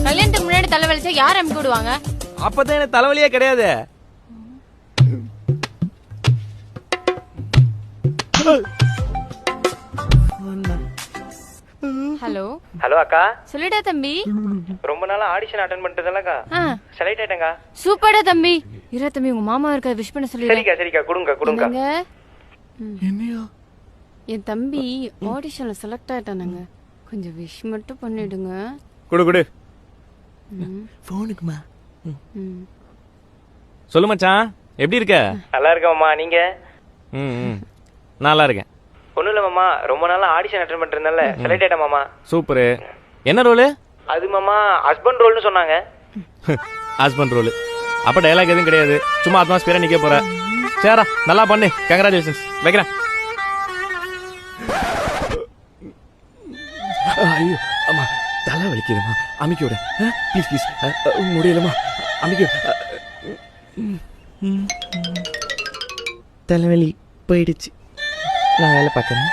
கல்யாணத்துக்கு முன்னாடி தலைவலிச்சா யார் அமுக்கி விடுவாங்க? அப்பதான் எனக்கு தலைவலியே கிடையாது. ஹலோ ஹலோ அக்கா. சொல்லிட்டா தம்பி. ரொம்ப நாளா ஆடிஷன் அட்டெண்ட் பண்ணிட்டதல்லக்கா. செலக்ட் ஆயிட்டேங்க. சூப்பர்டா தம்பி. இரு தம்பி, உங்க மாமா இருக்க விஷ் பண்ண சொல்லி. சரிக்கா சரிக்கா, கொடுங்க. என்னையா? என் தம்பி ஆடிஷன்ல செலக்ட் ஆயிட்டானுங்க. கொஞ்சம் விஷ் மட்டும் பண்ணிடுங்க. குடு. போனுக்குமா? சொல்லு மச்சான், எப்படி இருக்க? நல்லா இருக்கேன் மாமா, நீங்க? நல்லா இருக்கேன். ஒண்ணும் இல்ல மாமா, ரொம்ப நாளா ஆடிஷன் அட்டெண்ட் பண்ணிட்டு இருந்தேன்ல, செலக்ட் ஆயிட்டேன் மாமா. சூப்பரு. என்ன ரோலு? அது மாமா ஹஸ்பண்ட் ரோல்னு சொன்னாங்க. Husband roll. அப்ப டயலாக் எதுவும் கிடையாது, சும்மா அட்மாஸ்பியரா நிக்க போற. சரிடா, நல்லா பண்ணு. கங்க்ராச்சுலேஷன்ஸ். வைக்கிறேன். ஐயோ அம்மா, தலை வலிக்குதுமா, அமைக்க விட ப்ளீஸ். முடியலமா, அமைக்க. தலைவலி போயிடுச்சு, நான் வேலை பார்க்கறேன்.